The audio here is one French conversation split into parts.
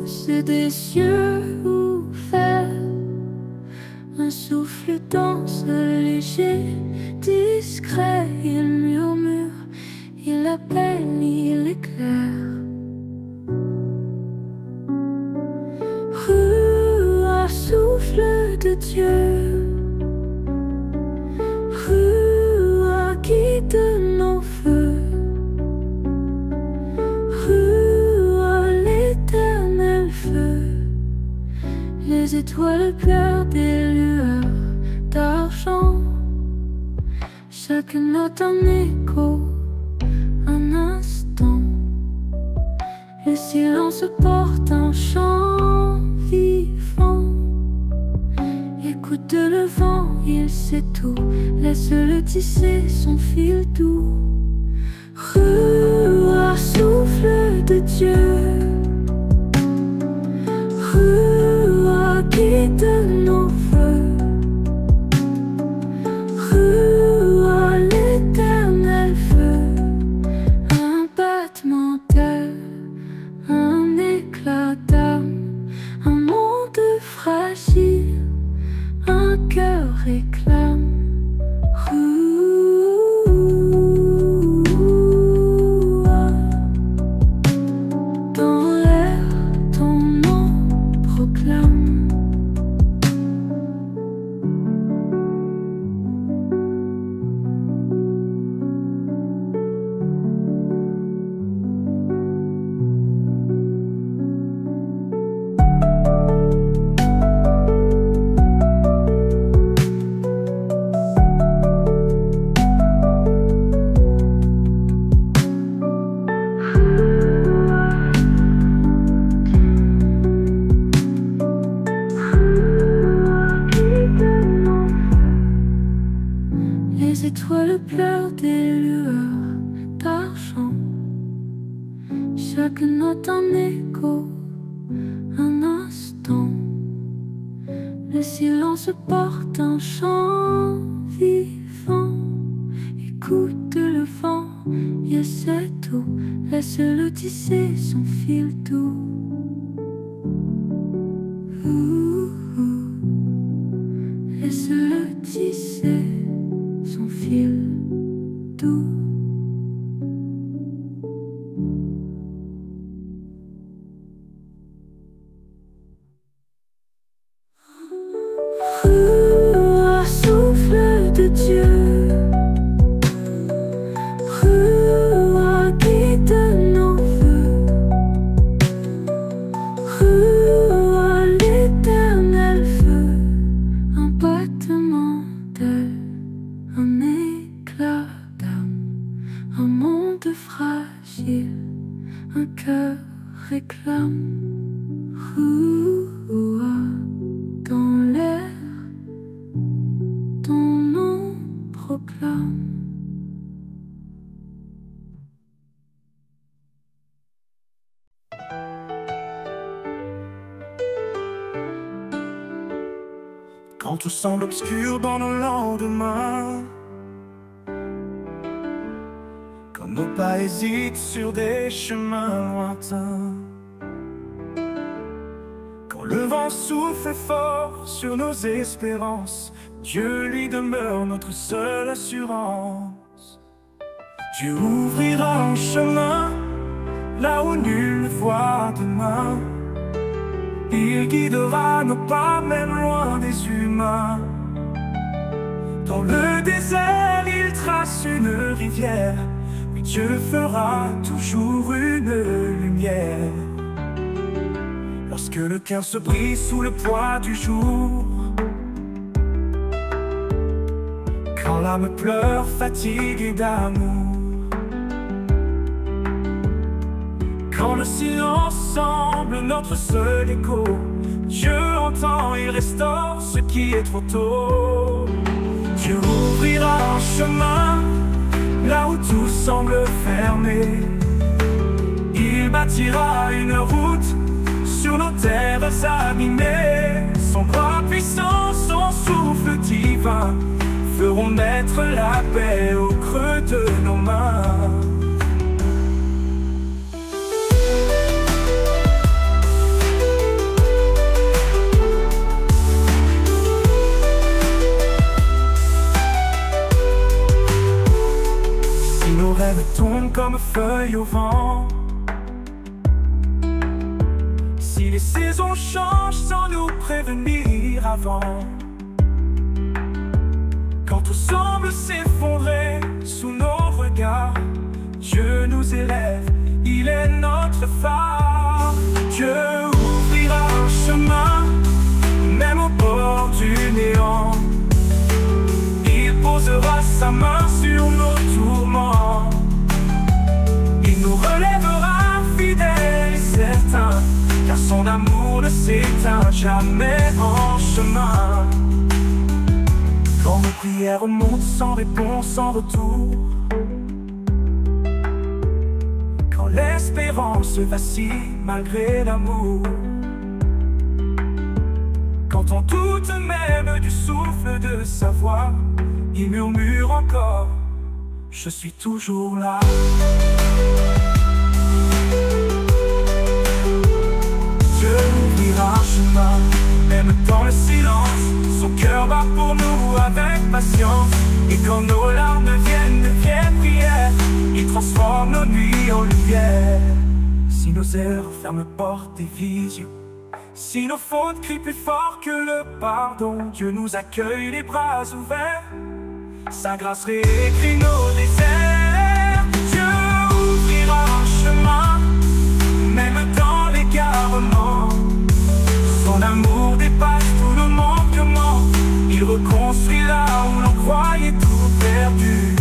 douce et des yeux ouverts. Un souffle dense, léger, discret. Il murmure, il appelle, il éclaire. Roi, souffle de Dieu. Roi, guide nos feux. Roi, l'éternel feu. Les étoiles pleurent des lueurs d'argent. Chaque note un écho, un instant. Le silence porte un chant vivant. Écoute le vent, il sait tout. Laisse-le tisser son fil doux. Roi, souffle de Dieu. Roi, guide nos feux. Roi, l'éternel feu. Un battement d'aile, un éclat d'âme, un monde fragile, un cœur réclame. Dans l'air, ton nom proclame. Les étoiles pleurent des lueurs d'argent. Chaque note un écho, un instant. Le silence porte un chant vivant. Écoute le vent, il sait tout. Laisse-le tisser son fil doux. Laisse-le tisser son fil doux. Roi, souffle de Dieu. Roi, guide nos feux. Roi, l'éternel feu. Un battement d'aile, un éclat d'âme, un monde fragile, un cœur réclame. Roi, dans l'air, ton nom proclame. Quand tout semble obscur dans nos lendemains, quand nos pas hésitent sur des chemins lointains, quand le vent souffle fort sur nos espérances, Dieu lui demeure notre seule assurance. Dieu ouvrira un chemin là où nul ne voit demain. Il guidera nos pas même loin des humains. Dans le désert, il trace une rivière. Oui, Dieu fera toujours une lumière. Lorsque le cœur se brise sous le poids du jour, quand l'âme pleure fatiguée d'amour, quand le silence semble notre seul écho, Dieu entend et restaure ce qui est trop tôt. Dieu ouvrira un chemin là où tout semble fermé. Il bâtira une route sur nos terres abîmées. Son bras puissant, son souffle divin feront naître la paix au creux de nos mains. comme feuilles au vent. Si les saisons changent sans nous prévenir avant, quand tout semble s'effondrer sous nos regards, Dieu nous élève, il est notre phare. Dieu ouvrira un chemin, même au bord du néant. Il posera sa main sur nos tourments. Il nous relèvera fidèles et certains, car son amour ne s'éteint jamais en chemin. Quand nos prières remontent sans réponse, sans retour, quand l'espérance vacille malgré l'amour, quand on doute même du souffle de sa voix, il murmure encore, je suis toujours là. Dieu ouvrira un chemin, même dans le silence. Son cœur bat pour nous avec patience. Et quand nos larmes deviennent prières, il transforme nos nuits en lumière. Si nos erreurs ferment portes et visions, si nos fautes crient plus fort que le pardon, Dieu nous accueille les bras ouverts. Sa grâce réécrit nos déserts. Dieu ouvrira un chemin, même dans l'égarement. Son amour dépasse tous nos manquements. Il reconstruit là où l'on croyait tout perdu,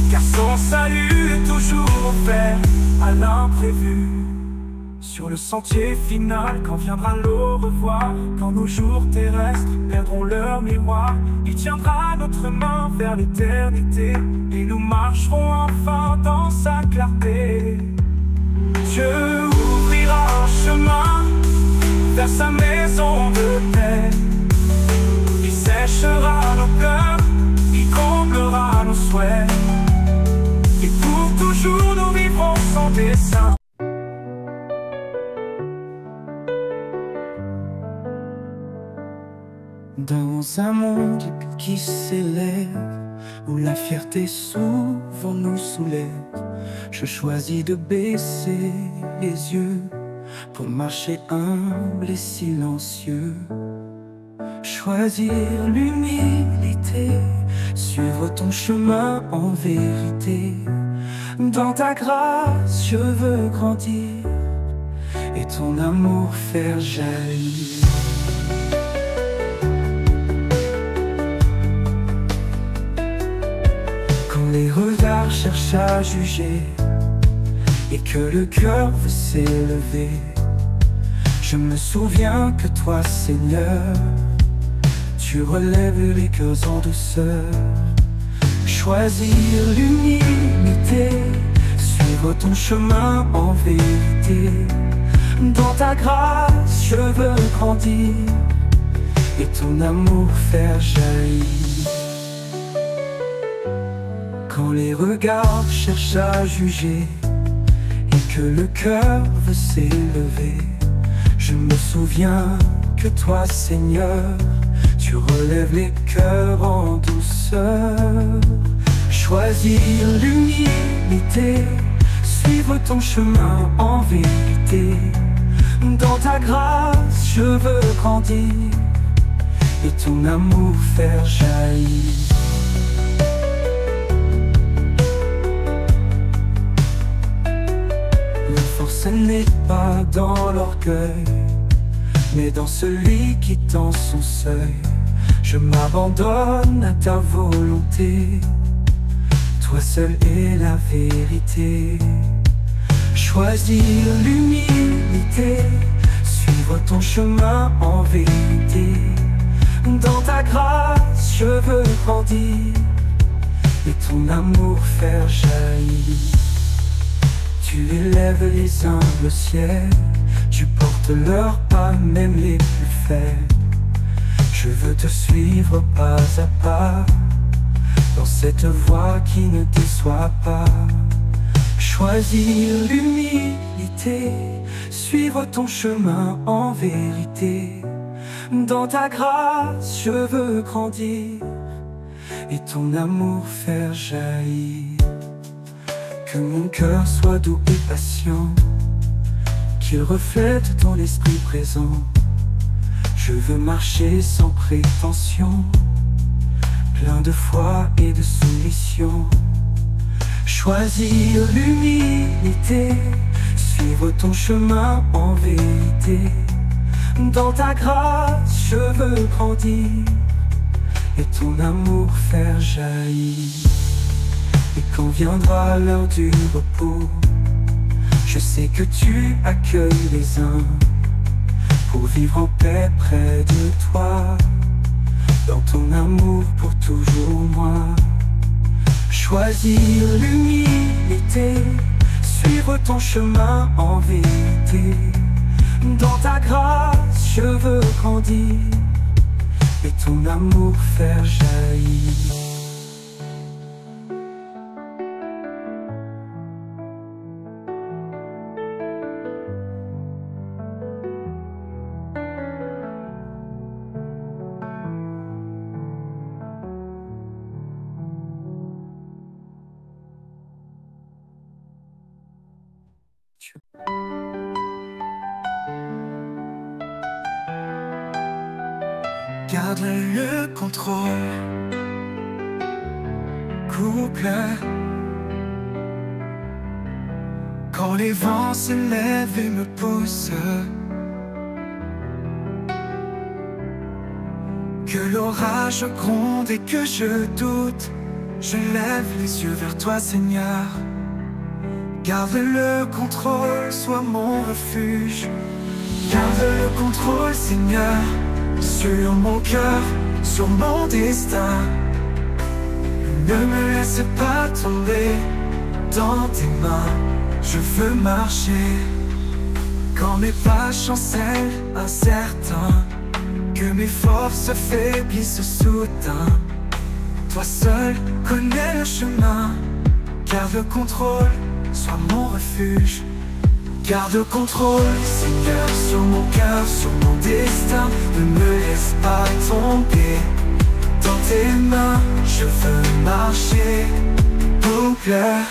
car son salut est toujours offert à l'imprévu. Sur le sentier final, quand viendra l'au revoir, quand nos jours terrestres perdront leur miroir, il tiendra notre main vers l'éternité, et nous marcherons enfin dans sa clarté. Dieu ouvrira un chemin vers sa maison de paix. Il séchera nos cœurs, il comblera nos souhaits, et pour toujours nous vivrons son dessein. Dans un monde qui s'élève, où la fierté souvent nous soulève, je choisis de baisser les yeux pour marcher humble et silencieux. Choisir l'humilité, suivre ton chemin en vérité. Dans ta grâce je veux grandir et ton amour faire jaillir. Les regards cherchent à juger et que le cœur veut s'élever, je me souviens que toi, Seigneur, tu relèves les cœurs en douceur. Choisir l'humilité, suivre ton chemin en vérité. Dans ta grâce, je veux grandir et ton amour faire jaillir. Quand les regards cherchent à juger et que le cœur veut s'élever, je me souviens que toi, Seigneur, tu relèves les cœurs en douceur. Choisir l'humilité, suivre ton chemin en vérité. Dans ta grâce, je veux grandir et ton amour faire jaillir. Ce n'est pas dans l'orgueil, mais dans celui qui tend son seuil. Je m'abandonne à ta volonté, toi seul est la vérité. Choisir l'humilité, suivre ton chemin en vérité. Dans ta grâce, je veux grandir et ton amour faire jaillir. Tu élèves les humbles au ciel, tu portes leurs pas, même les plus faibles. Je veux te suivre pas à pas, dans cette voie qui ne déçoit pas. Choisir l'humilité, suivre ton chemin en vérité. Dans ta grâce, je veux grandir et ton amour faire jaillir. Que mon cœur soit doux et patient, qu'il reflète ton esprit présent. Je veux marcher sans prétention, plein de foi et de soumission. Choisir l'humilité, suivre ton chemin en vérité. Dans ta grâce je veux grandir et ton amour faire jaillir. Et quand viendra l'heure du repos, je sais que tu accueilles les uns pour vivre en paix près de toi, dans ton amour pour toujours moi. Choisir l'humilité, suivre ton chemin en vérité. Dans ta grâce je veux grandir et ton amour faire jaillir. Garde le contrôle, couple. Quand les vents se lèvent et me poussent, que l'orage gronde et que je doute, je lève les yeux vers toi, Seigneur. Garde le contrôle, sois mon refuge. Garde le contrôle, Seigneur, sur mon cœur, sur mon destin. Ne me laisse pas tomber dans tes mains. Je veux marcher quand mes pas chancellent incertains, que mes forces faiblissent soudain. Toi seul connais le chemin. Garde le contrôle, sois mon refuge. Garde le contrôle, Seigneur, sur mon cœur, sur mon destin. Ne me laisse pas tomber dans tes mains. Je veux marcher pour plaire.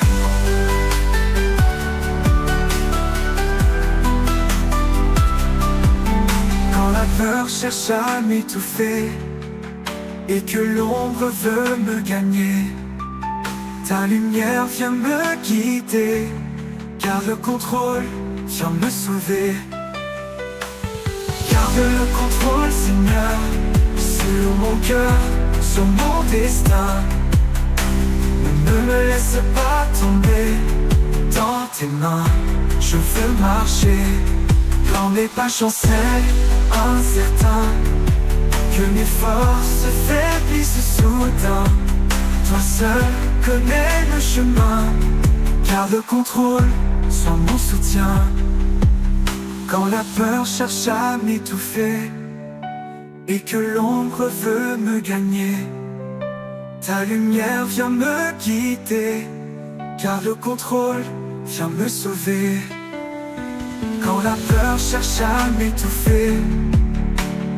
Quand la peur cherche à m'étouffer et que l'ombre veut me gagner, ta lumière vient me guider. Garde le contrôle, viens me sauver. Garde le contrôle, Seigneur, sur mon cœur, sur mon destin. Ne me laisse pas tomber dans tes mains. Je veux marcher quand mes pas chancellent incertains, que mes forces faiblissent soudain. Toi seul connais le chemin. Garde le contrôle, sois mon soutien. Quand la peur cherche à m'étouffer et que l'ombre veut me gagner, ta lumière vient me guider. Garde le contrôle, viens me sauver. Quand la peur cherche à m'étouffer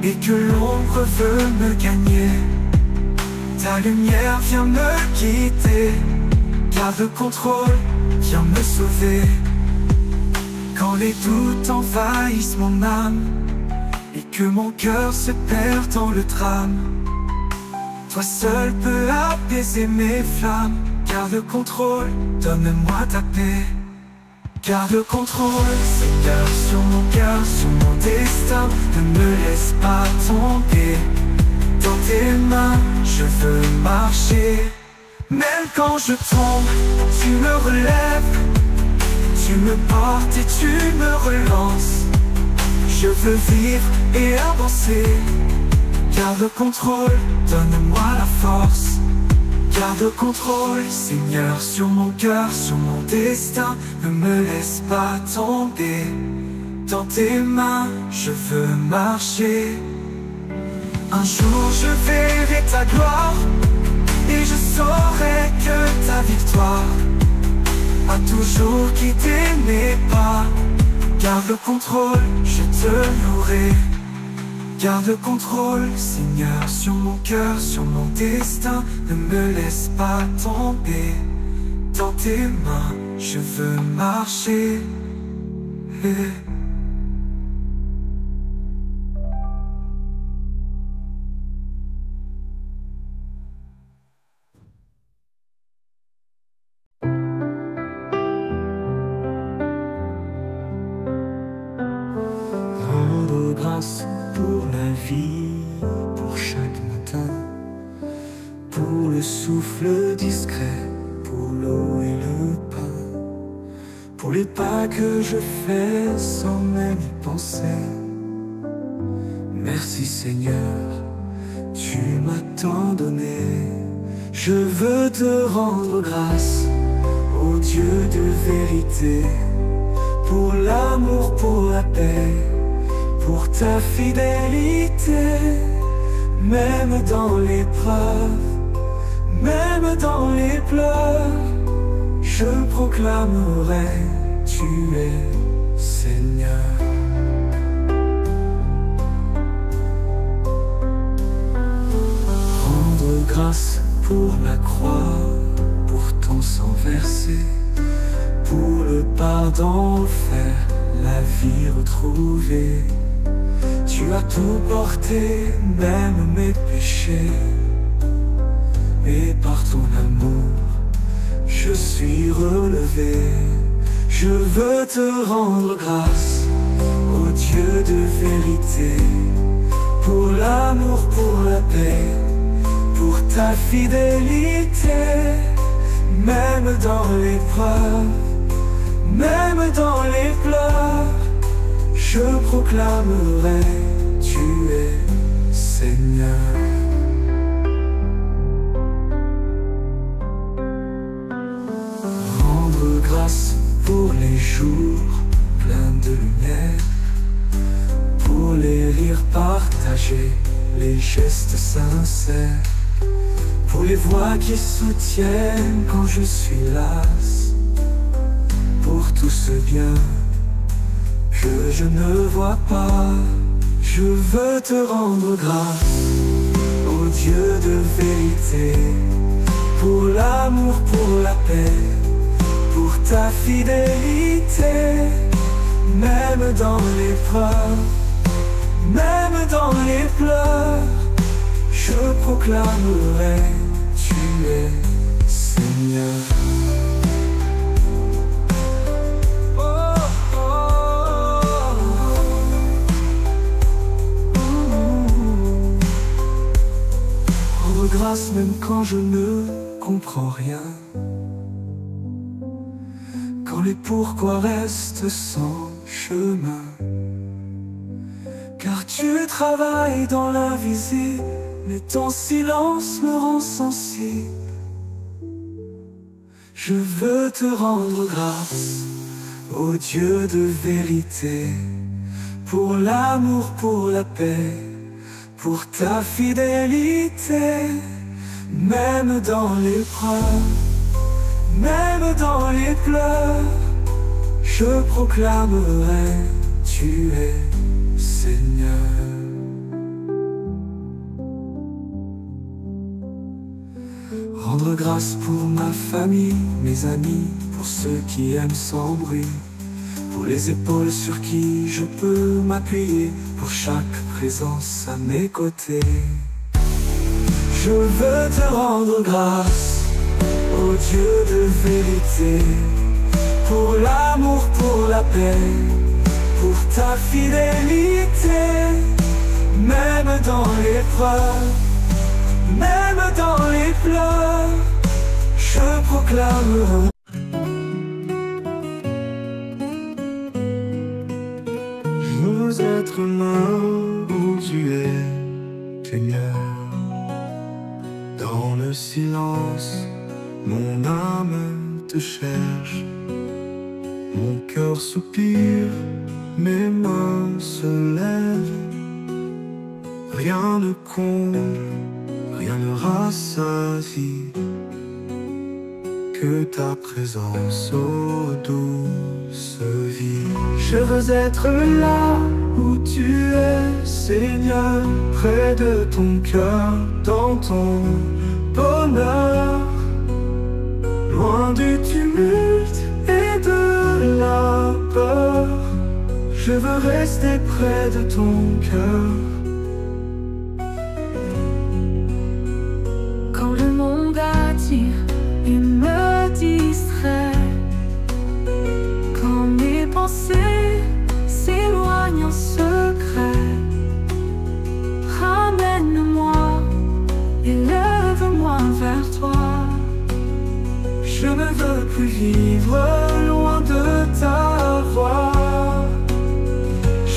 et que l'ombre veut me gagner, ta lumière vient me guider. Garde le contrôle, viens me sauver. Quand les doutes envahissent mon âme et que mon cœur se perd dans le drame, toi seul peux apaiser mes flammes. Garde le contrôle, donne-moi ta paix. Garde le contrôle, Seigneur, sur mon cœur, sur mon destin. Ne me laisse pas tomber dans tes mains. Je veux marcher. Même quand je tombe, tu me relèves. Tu me portes et tu me relances. Je veux vivre et avancer. Garde le contrôle, donne-moi la force. Garde le contrôle, Seigneur, sur mon cœur, sur mon destin. Ne me laisse pas tomber dans tes mains. Je veux marcher. Un jour je verrai ta gloire et je saurai que ta victoire a toujours guidé mes pas. Garde le contrôle, je te louerai. Garde le contrôle, Seigneur, sur mon cœur, sur mon destin. Ne me laisse pas tomber dans tes mains. je veux marcher. Rendre grâce pour la vie, pour chaque matin, pour le souffle discret, pour l'eau et le pain, pour les pas que je fais sans même y penser. Merci Seigneur, tu m'as tant donné. Je veux te rendre grâce, ô Dieu de vérité, pour l'amour, pour la paix, pour ta fidélité. Même dans l'épreuve, même dans les pleurs, je proclamerai, tu es Seigneur. Rendre grâce pour la croix, pour ton sang versé, pour le pardon offert, la vie retrouvée. Tu as tout porté, même mes péchés, et par ton amour, je suis relevé. Je veux te rendre grâce, ô Dieu de vérité, pour l'amour, pour la paix, pour ta fidélité. Même dans l'épreuve, même dans les pleurs, je proclamerai, tu es Seigneur. Rendre grâce pour les jours pleins de lumière, pour les rires partagés, les gestes sincères, pour les voix qui soutiennent quand je suis las, pour tout ce bien que je ne vois pas. Je veux te rendre grâce, ô Dieu de vérité, pour l'amour, pour la paix, pour ta fidélité. Même dans l'épreuve, même dans les pleurs, je proclamerai, tu es Seigneur. Grâce même quand je ne comprends rien, quand les pourquoi restent sans chemin, car tu travailles dans l'invisible, mais ton silence me rend sensible. Je veux te rendre grâce, ô Dieu de vérité, pour l'amour, pour la paix, pour ta fidélité. Même dans l'épreuve, même dans les pleurs, je proclamerai, tu es Seigneur. Rendre grâce pour ma famille, mes amis, pour ceux qui aiment sans bruit, pour les épaules sur qui je peux m'appuyer, pour chaque présence à mes côtés. Je veux te rendre grâce, ô Dieu de vérité, pour l'amour, pour la paix, pour ta fidélité. Même dans l'épreuve, même dans les pleurs, je proclamerai. Je veux être là où tu es, Seigneur. Dans le silence, mon âme te cherche, mon cœur soupire, mes mains se lèvent. Rien ne comble, rien ne rassasie que ta présence, ô douce vie. Je veux être là où tu es, Seigneur, près de ton cœur, dans ton bonheur, loin du tumulte et la peur, je veux rester près de ton cœur. Quand le monde attire et me distrait, quand mes pensées s'éloignent en secret, ramène-moi, élève-moi vers toi. Je ne veux plus vivre loin de ta voix.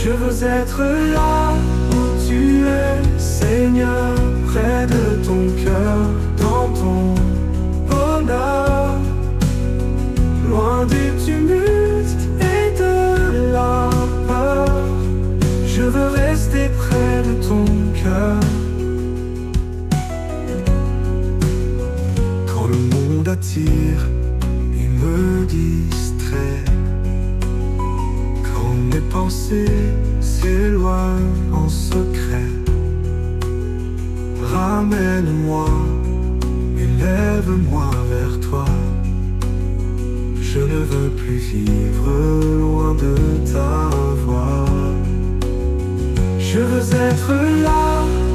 Je veux être là où tu es, Seigneur, près de ton cœur, dans ton bonheur, loin du tumulte et de la peur. Je veux rester près de ton cœur. Quand le monde attire et me distrait, quand mes pensées s'éloignent en secret, ramène-moi, élève-moi vers toi. Je ne veux plus vivre loin de ta voix. Je veux être là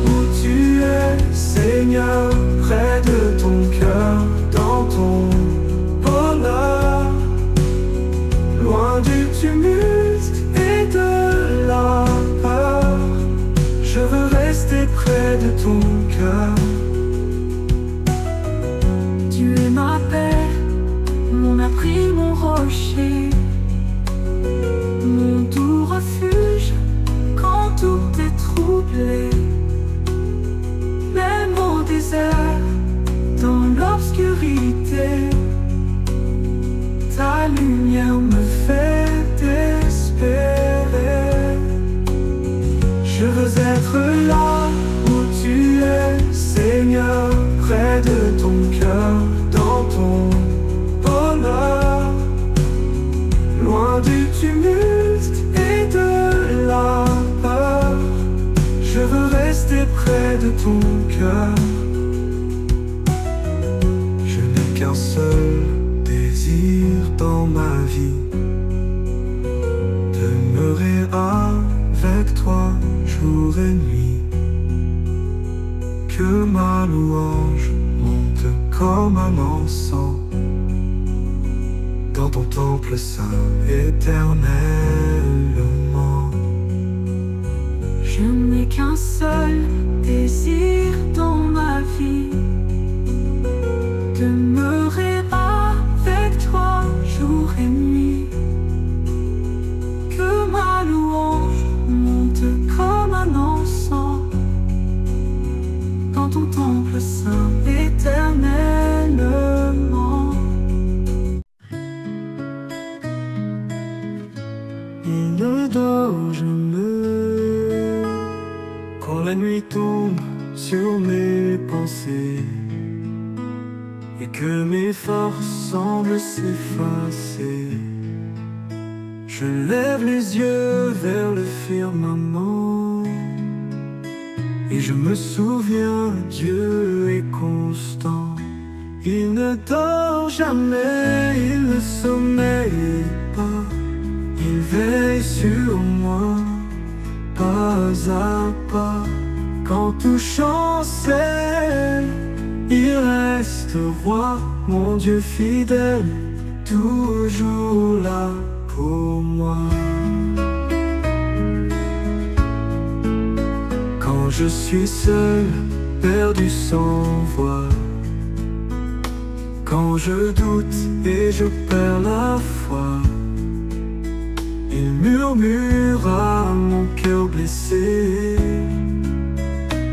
où tu es, Seigneur, près de ton cœur, dans ton bonheur, loin du tumulte et de la peur. Je veux rester près de ton cœur. Tu es ma paix, mon abri, mon rocher, mon doux refuge quand tout est troublé. Même au désert, dans l'obscurité, ta lumière me fait espérer. Je veux être là où tu es, Seigneur, près de ton cœur, dans ton bonheur, loin du tumulte et de la peur. Je veux rester près de ton cœur. Je n'ai qu'un seul désir dans ma vie, demeurer avec toi jour et nuit. Que ma louange monte comme un encens dans ton temple saint éternellement. Je n'ai qu'un seul désir dans ma vie, demeurer avec toi jour et nuit. Que ma louange monte comme un encens dans ton temple saint éternellement. Il dort, je meurs quand la nuit tombe sur mes pensées et que mes forces semblent s'effacer. Je lève les yeux vers le firmament et je me souviens, Dieu est constant. Il ne dort jamais, il ne sommeille pas. Il veille sur moi, pas à pas. Quand tout chancelle, il reste roi, mon Dieu fidèle, toujours là pour moi. Quand je suis seul, perdu sans voix, quand je doute et je perds la foi, il murmure à mon cœur blessé: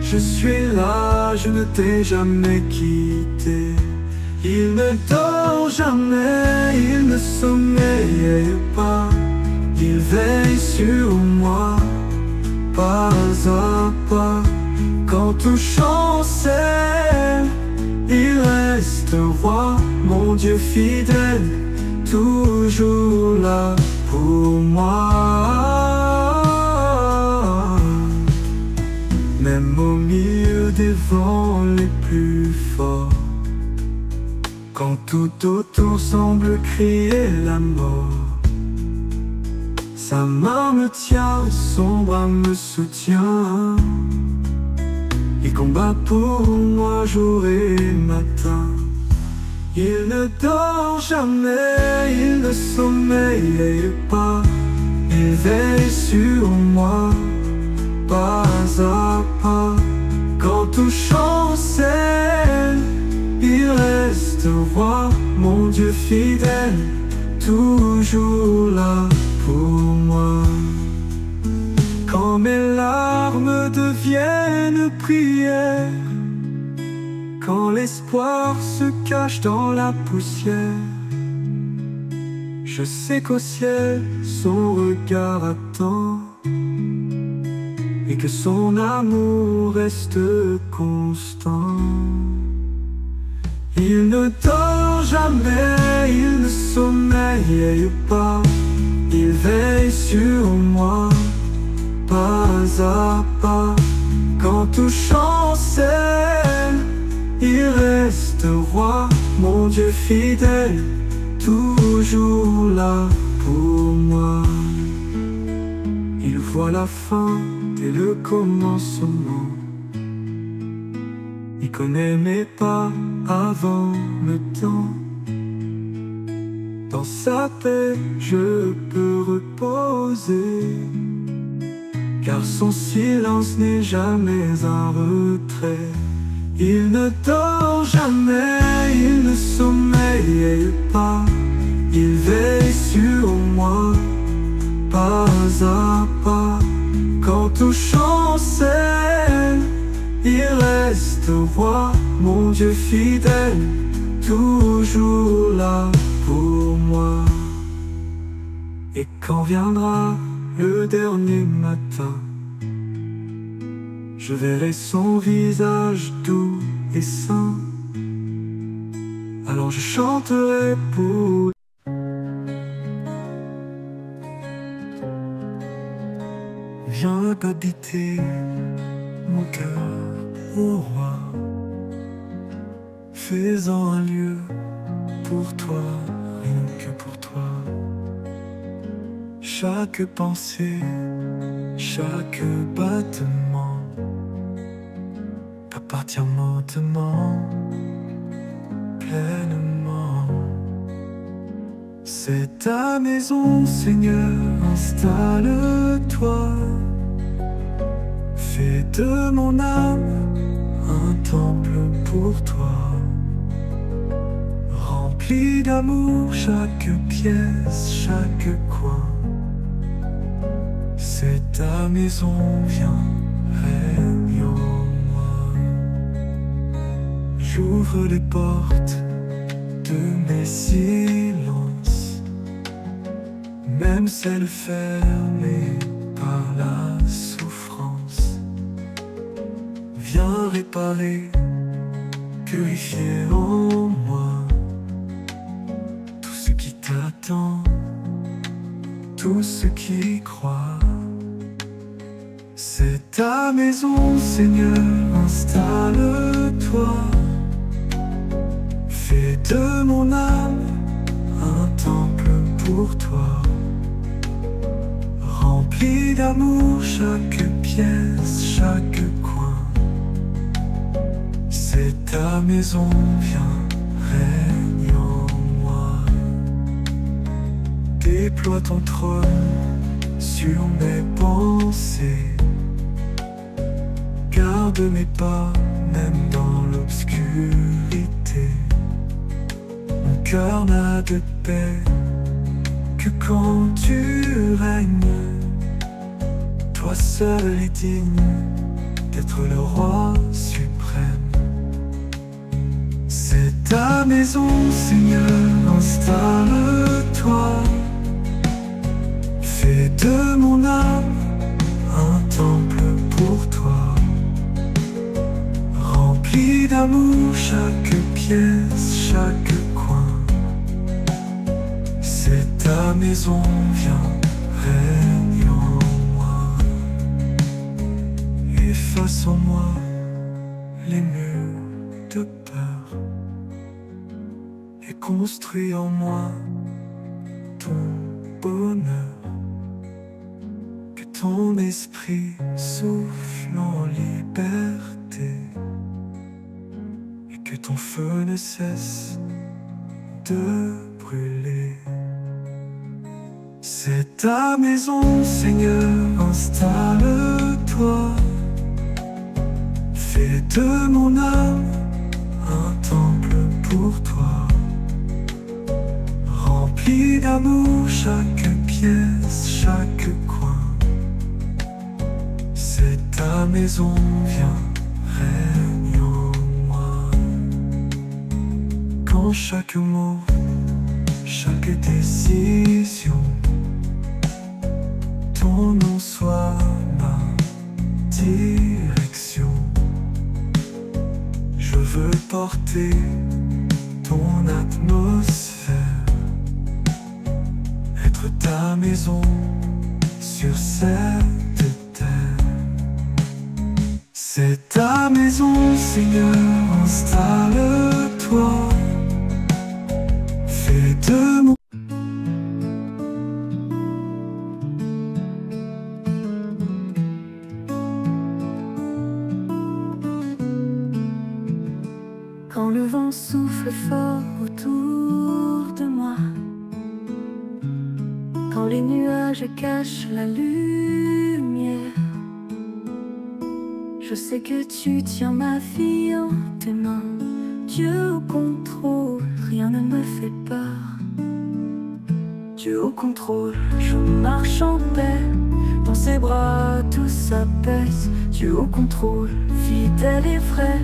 je suis là, je ne t'ai jamais quitté. Il ne dort jamais, il ne sommeille pas. Il veille sur moi, pas à pas. Quand tout chancelle, il reste roi, mon Dieu fidèle, toujours là pour moi. Même au milieu des vents les plus forts, quand tout autour semble crier la mort, Sa main me tient, son bras me soutient. Il combat pour moi jour et matin. Il ne dort jamais, il ne sommeille pas. Il veille sur moi, pas à pas. Quand tout chancelle, il reste roi, mon Dieu fidèle, toujours là pour moi. Quand mes larmes deviennent prières, quand l'espoir se cache dans la poussière, je sais qu'au ciel son regard attend et que son amour reste constant. Il ne dort jamais, il ne sommeille pas. Il veille sur moi, pas à pas. Quand tout chancelle, il reste roi, mon Dieu fidèle, toujours là pour moi. Il voit la fin dès le commencement. Il connaît mes pas avant le temps. Dans sa paix je peux reposer, car son silence n'est jamais un retrait. Il ne dort jamais, il ne sommeille pas. Il veille sur moi, pas à pas. Quand tout chancelle, il reste roi, mon Dieu fidèle, toujours là pour moi. Et quand viendra le dernier matin, je verrai son visage doux et saint. Alors je chanterai pour. Viens habiter mon cœur, ô roi. Fais-en un lieu pour toi, rien que pour toi. Chaque pensée, chaque battement t'appartient mautement, pleinement. C'est ta maison, Seigneur, installe-toi. Fais de mon âme un temple pour toi. Remplis d'amour chaque pièce, chaque coin. C'est ta maison, viens, règne en moi. J'ouvre les portes de mes silences, même celles fermées par la souffrance. Viens réparer, purifier en moi tout ce qui t'attend, tout ce qui croit. C'est ta maison, Seigneur, installe-toi. Fais de mon âme un temple pour toi. Remplis d'amour chaque pièce, chaque coin. C'est ta maison, viens, règne en moi. Déploie ton trône sur mes pensées. Garde mes pas, même dans l'obscurité. Mon cœur n'a de paix que quand tu règnes. Toi seul est digne d'être le roi suprême. C'est ta maison, Seigneur, installe-toi. Fais de mon âme un temple pour toi. Remplis d'amour chaque pièce, chaque coin. C'est ta maison, viens, règne en moi. Efface en moi les murs de peur et construis en moi ton bonheur. ton esprit souffle en liberté, et que ton feu ne cesse de brûler. C'est ta maison, Seigneur, installe-toi. Fais de mon âme un temple pour toi. Remplis d'amour chaque pièce, chaque coin. C'est ta maison, viens, règne en moi. Quand chaque mot, chaque décision, ton nom soit ma direction. Je veux porter ton atmosphère, être ta maison sur cette terre. C'est ta maison, Seigneur, installe-toi. Fais de mon Quand le vent souffle fort autour de moi, quand les nuages cachent la lumière, je sais que tu tiens ma vie en tes mains. Dieu au contrôle, rien ne me fait peur. Dieu au contrôle, je marche en paix. Dans ses bras tout s'apaise. Dieu au contrôle, fidèle et vrai.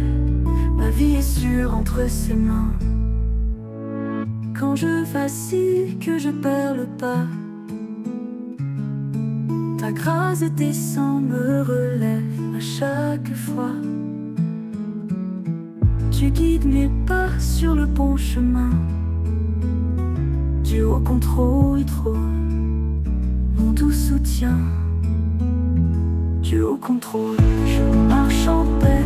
Ma vie est sûre entre ses mains. Quand je vacille, que je perds le pas, ta grâce et tes sangs me relèvent à chaque fois. Tu guides mes pas sur le bon chemin. Dieu au contrôle trop, mon doux soutien. Dieu au contrôle, je marche en paix.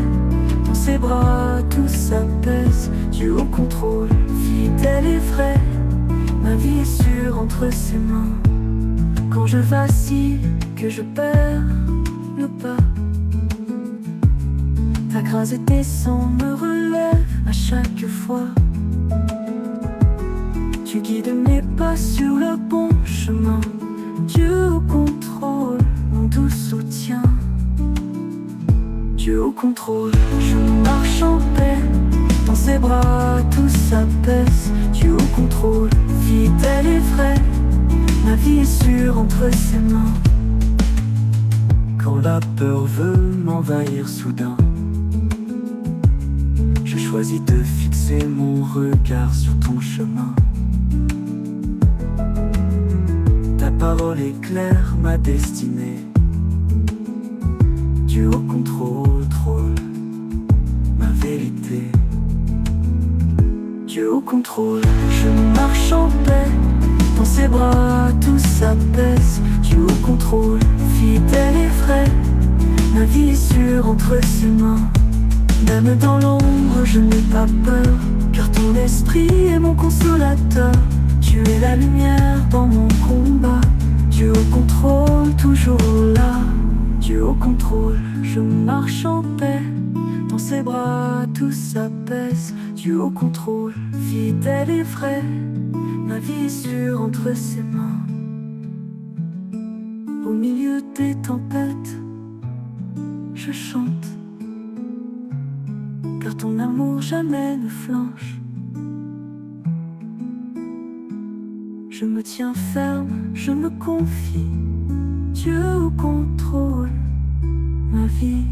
Dans ses bras tout s'apaise. Dieu au contrôle, fidèle et vrai. Ma vie est sûre entre ses mains. Quand je vacille, que je perds le pas, ta grâce et tes sangs me relèvent à chaque fois. Tu guides mes pas sur le bon chemin. Dieu au contrôle, mon doux soutien. Dieu au contrôle, je marche en paix. Dans ses bras tout s'apaise. Dieu au contrôle, fidèle et vrai. Ma vie est sûre entre ses mains. Quand la peur veut m'envahir soudain, je choisis de fixer mon regard sur ton chemin. Ta parole éclaire ma destinée. Dieu au contrôle trône ma vérité. Dieu au contrôle, je marche en paix. Dans ses bras tout s'apaise. Dieu au contrôle, fidèle et vrai. Ma vie est sûre entre ses mains. Même dans l'ombre je n'ai pas peur, car ton esprit est mon consolateur. Tu es la lumière dans mon combat. Dieu au contrôle, toujours là. Dieu au contrôle, je marche en paix. Dans ses bras tout s'apaise. Dieu au contrôle, fidèle et vrai. Ma vie est sûre entre ses mains. Au milieu des tempêtes, je chante, car ton amour jamais ne flanche. Je me tiens ferme, je me confie. Dieu au contrôle, ma vie.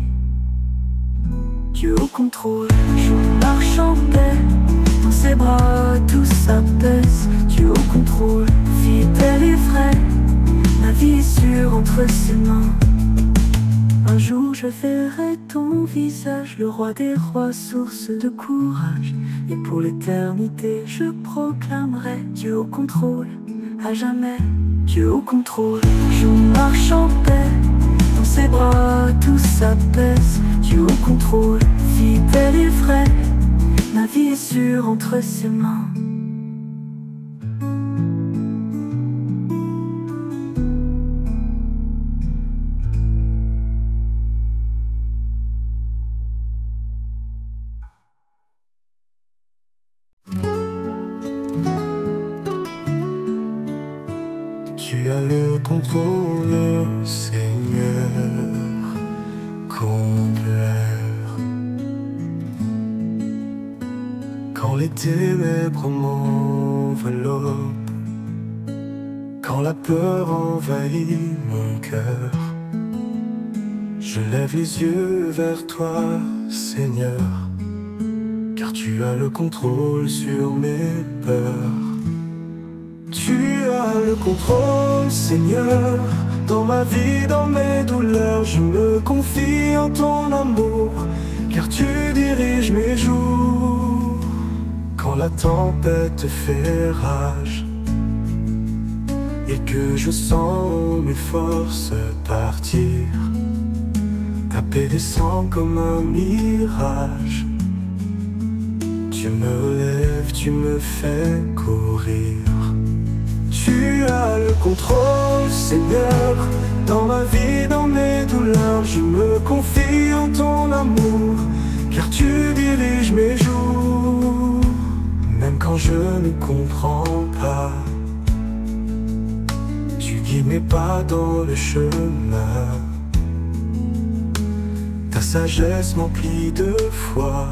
Dieu au contrôle, je marche en paix. Dans ses bras tout s'apaise. Dieu au contrôle, fidèle et vrai. Ma vie est sûre entre ses mains. Un jour je verrai ton visage, le roi des rois, source de courage. Et pour l'éternité je proclamerai Dieu au contrôle, à jamais. Dieu au contrôle, je marche en paix. Dans ses bras tout s'apaise. Dieu au contrôle, fidèle et vrai. Ma vie est sûre entre ses mains. contrôle, Seigneur, combleur. Quand les ténèbres m'enveloppent, quand la peur envahit mon cœur, je lève les yeux vers toi, Seigneur, car tu as le contrôle sur mes peurs. Tu as le contrôle, Seigneur, dans ma vie, dans mes douleurs. Je me confie en ton amour, car tu diriges mes jours. Quand la tempête fait rage et que je sens mes forces partir, ta paix descend comme un mirage. Tu me relèves, tu me fais courir. Tu as le contrôle, Seigneur, dans ma vie, dans mes douleurs. Je me confie en ton amour, car tu diriges mes jours. Même quand je ne comprends pas, tu guides mes pas dans le chemin. Ta sagesse m'emplit de foi,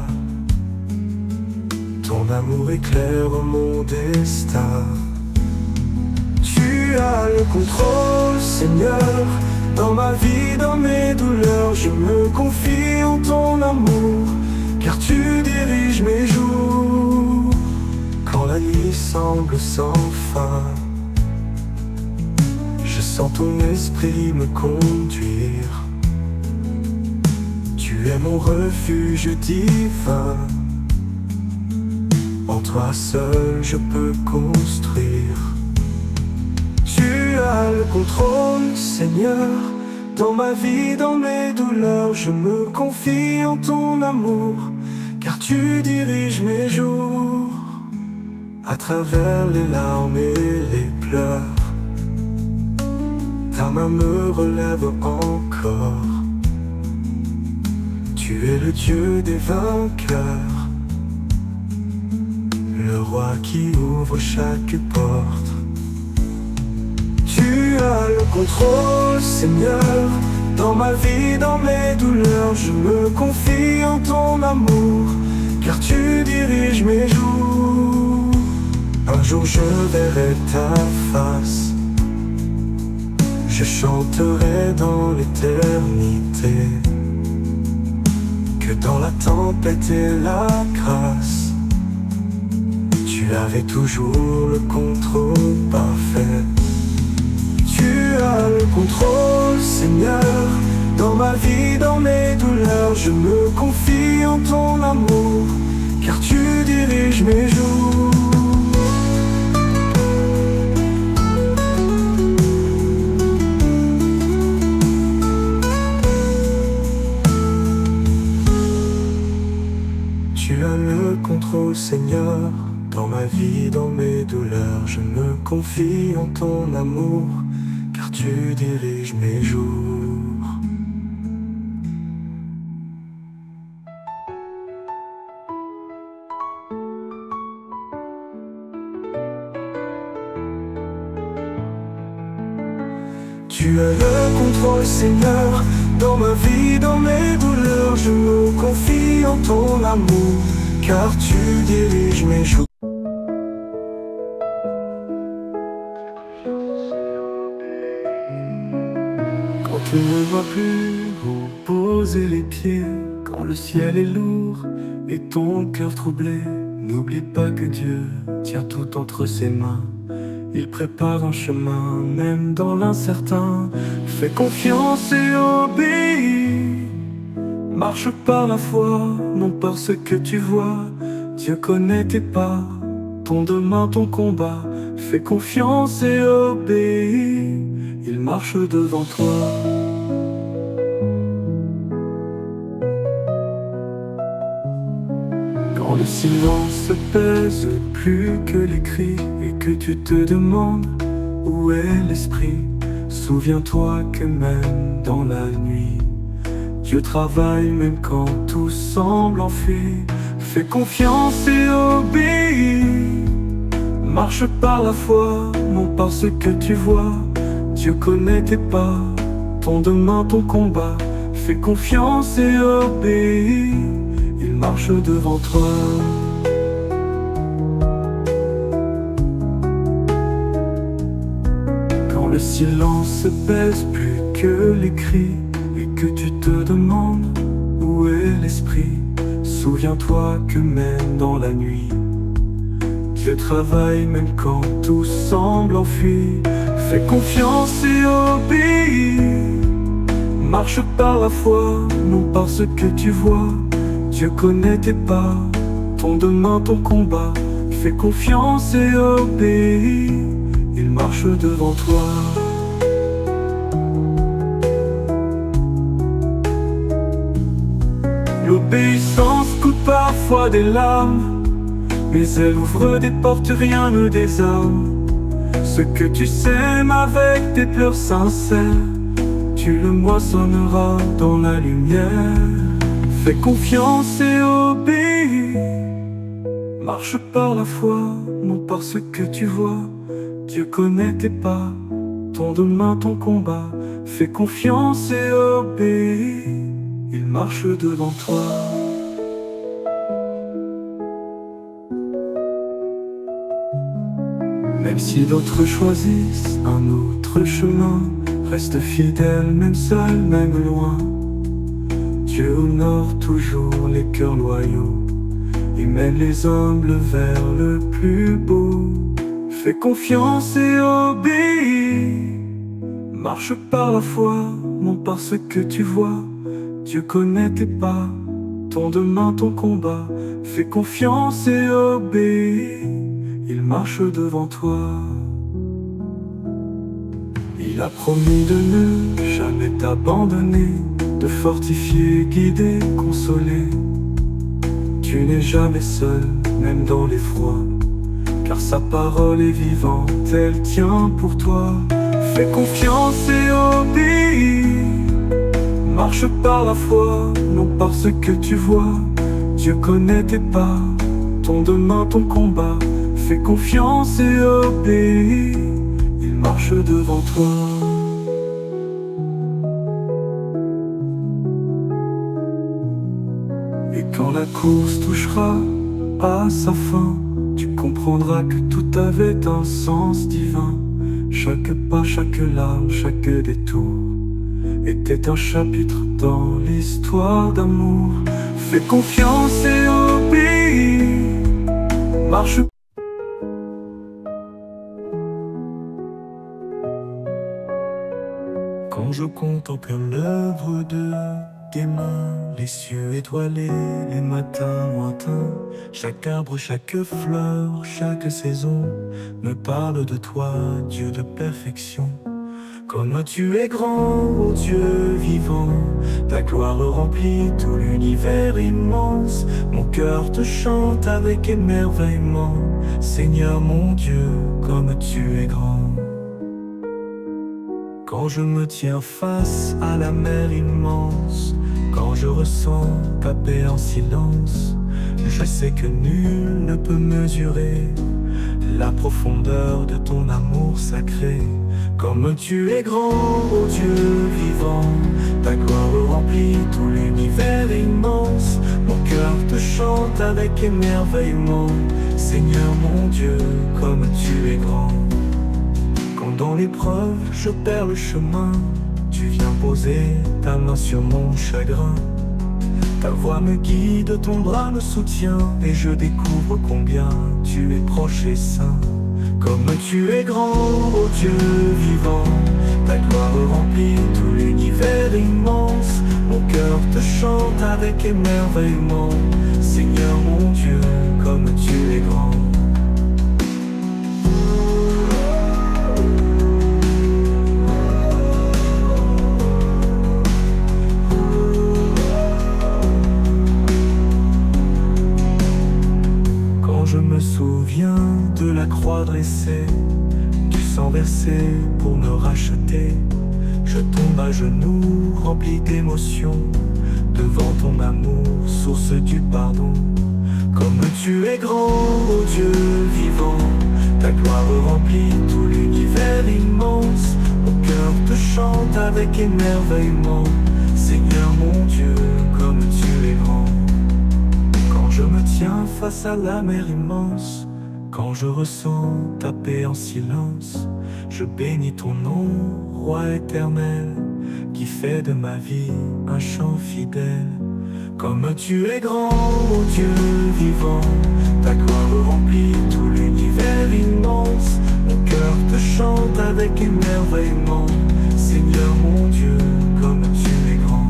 ton amour éclaire mon destin. Tu as le contrôle, Seigneur, dans ma vie, dans mes douleurs. Je me confie en ton amour, car tu diriges mes jours. Quand la nuit semble sans fin, je sens ton esprit me conduire. Tu es mon refuge divin. En toi seul je peux construire. Tu as le contrôle, Seigneur, dans ma vie, dans mes douleurs. Je me confie en ton amour, car tu diriges mes jours. À travers les larmes et les pleurs, ta main me relève encore. Tu es le Dieu des vainqueurs, le roi qui ouvre chaque porte. Tu as le contrôle, Seigneur, dans ma vie, dans mes douleurs. Je me confie en ton amour, car tu diriges mes jours. Un jour je verrai ta face, je chanterai dans l'éternité, que dans la tempête et la grâce, tu avais toujours le contrôle parfait. Tu as le contrôle, Seigneur, dans ma vie, dans mes douleurs. Je me confie en ton amour, car tu diriges mes jours. Tu as le contrôle, Seigneur, dans ma vie, dans mes douleurs. Je me confie en ton amour, car tu diriges mes jours. Tu as le contrôle, Seigneur, dans ma vie, dans mes douleurs. Je me confie en ton amour, car tu diriges mes jours. Quand tu ne vois plus où poser les pieds, quand le ciel est lourd et ton cœur troublé, n'oublie pas que Dieu tient tout entre ses mains. Il prépare un chemin, même dans l'incertain. Fais confiance et obéis. Marche par la foi, non par ce que tu vois. Dieu connaît tes pas, ton demain, ton combat. Fais confiance et obéis. Il marche devant toi. Quand le silence pèse plus que les cris et que tu te demandes où est l'esprit, souviens-toi que même dans la nuit, Dieu travaille même quand tout semble enfui. Fais confiance et obéis. Marche par la foi, non par ce que tu vois. Dieu connaît tes pas, ton demain, ton combat. Fais confiance et obéis, il marche devant toi. Quand le silence pèse plus que les cris, et que tu te demandes où est l'esprit, souviens-toi que même dans la nuit, Dieu travaille même quand tout semble enfui. Fais confiance et obéis, marche par la foi, non par ce que tu vois. Dieu connaît tes pas, ton demain, ton combat. Fais confiance et obéis, il marche devant toi. L'obéissance coûte parfois des larmes, mais elle ouvre des portes, rien ne désarme. Ce que tu sèmes avec tes pleurs sincères, tu le moissonneras dans la lumière. Fais confiance et obéis, marche par la foi, non par ce que tu vois. Dieu connaît tes pas, ton demain, ton combat. Fais confiance et obéis, il marche devant toi. Même si d'autres choisissent un autre chemin, reste fidèle, même seul, même loin. Dieu honore toujours les cœurs loyaux, il mène les humbles vers le plus beau. Fais confiance et obéis, marche par la foi, non par ce que tu vois. Dieu connaît tes pas, ton demain, ton combat. Fais confiance et obéis, il marche devant toi. Il a promis de ne jamais t'abandonner, de fortifier, guider, consoler. Tu n'es jamais seul, même dans les froids, car sa parole est vivante, elle tient pour toi. Fais confiance et obéis, marche par la foi, non par ce que tu vois. Dieu connaît tes pas, ton demain, ton combat. Fais confiance et obéis, il marche devant toi. Et quand la course touchera à sa fin, tu comprendras que tout avait un sens divin. Chaque pas, chaque larme, chaque détour était un chapitre dans l'histoire d'amour. Fais confiance et obéis, marche. Quand je contemple l'œuvre de tes mains, les cieux étoilés, les matins lointains, chaque arbre, chaque fleur, chaque saison me parle de toi, Dieu de perfection. Comme tu es grand, ô Dieu vivant, ta gloire remplit tout l'univers immense. Mon cœur te chante avec émerveillement, Seigneur mon Dieu, comme tu es grand. Quand je me tiens face à la mer immense, quand je ressens ta paix en silence, je sais que nul ne peut mesurer la profondeur de ton amour sacré. Comme tu es grand, ô Dieu vivant, ta gloire remplit tout l'univers immense. Mon cœur te chante avec émerveillement, Seigneur mon Dieu, comme tu es grand. Quand dans l'épreuve je perds le chemin, tu viens poser ta main sur mon chagrin. Ta voix me guide, ton bras me soutient, et je découvre combien tu es proche et saint. Comme tu es grand, ô Dieu vivant, ta gloire remplit tout l'univers immense. Mon cœur te chante avec émerveillement, Seigneur mon Dieu, comme tu es grand. Je me souviens de la croix dressée, du sang versé pour me racheter. Je tombe à genoux, rempli d'émotion, devant ton amour, source du pardon. Comme tu es grand, ô Dieu vivant, ta gloire remplit tout l'univers immense. Mon cœur te chante avec émerveillement. Seigneur mon Dieu, comme tu es grand. Quand je me tiens face à la mer immense, quand je ressens ta paix en silence, je bénis ton nom, Roi éternel, qui fait de ma vie un chant fidèle. Comme tu es grand, ô Dieu vivant, ta gloire remplit tout l'univers immense. Mon cœur te chante avec émerveillement. Seigneur mon Dieu, comme tu es grand.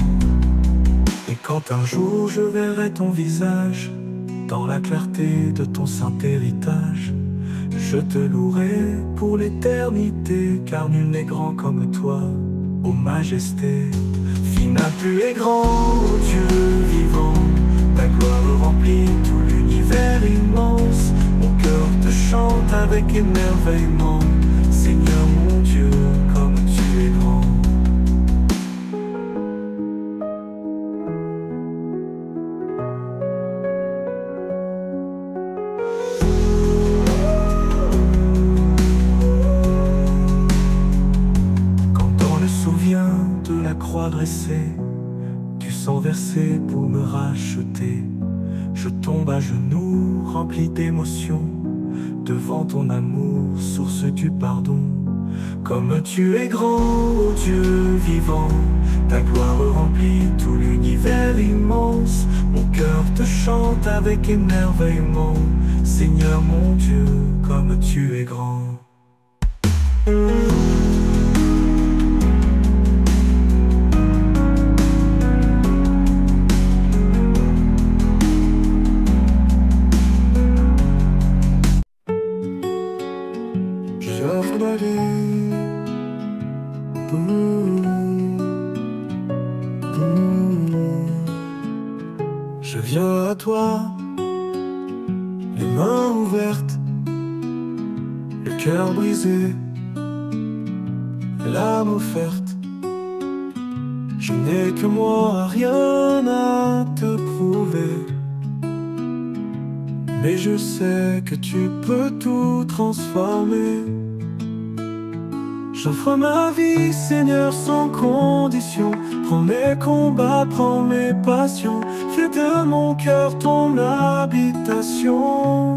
Et quand un jour je verrai ton visage, dans la clarté de ton saint héritage, je te louerai pour l'éternité, car nul n'est grand comme toi, ô majesté. Final plus est grand, ô Dieu vivant, ta gloire remplit tout l'univers immense. Mon cœur te chante avec émerveillement. Seigneur mon Dieu, comme tu es grand. De la croix dressée, du sang versé pour me racheter, je tombe à genoux, rempli d'émotion, devant ton amour, source du pardon. Comme tu es grand, ô Dieu vivant, ta gloire remplit tout l'univers immense. Mon cœur te chante avec émerveillement. Seigneur mon Dieu, comme tu es grand. J'offre ma vie, je viens à toi, les mains ouvertes, le cœur brisé, l'âme offerte. Je n'ai que moi, rien à te prouver, mais je sais que tu peux tout transformer. J'offre ma vie, Seigneur, sans condition. Prends mes combats, prends mes passions. Fais de mon cœur ton habitation.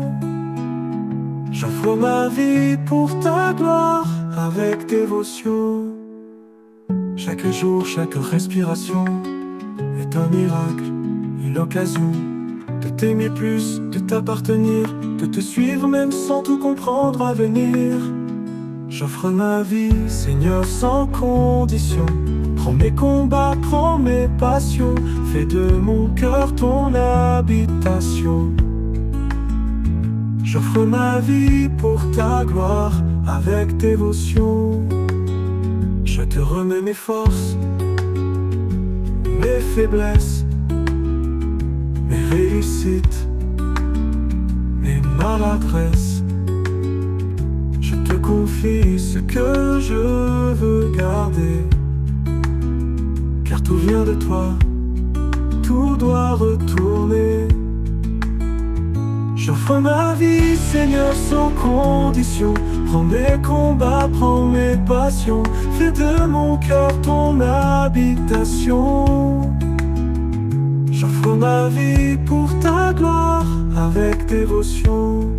J'offre ma vie pour ta gloire, avec dévotion. Chaque jour, chaque respiration est un miracle, une occasion de t'aimer plus, de t'appartenir, de te suivre même sans tout comprendre à venir. J'offre ma vie, Seigneur, sans condition. Prends mes combats, prends mes passions. Fais de mon cœur ton habitation. J'offre ma vie pour ta gloire, avec dévotion. Je te remets mes forces, mes faiblesses, mes réussites, mes maladresses. Je te confie ce que je veux garder, car tout vient de toi, tout doit retourner. J'offre ma vie, Seigneur, sans condition. Prends mes combats, prends mes passions. Fais de mon cœur ton habitation. J'offre ma vie pour ta gloire, avec dévotion.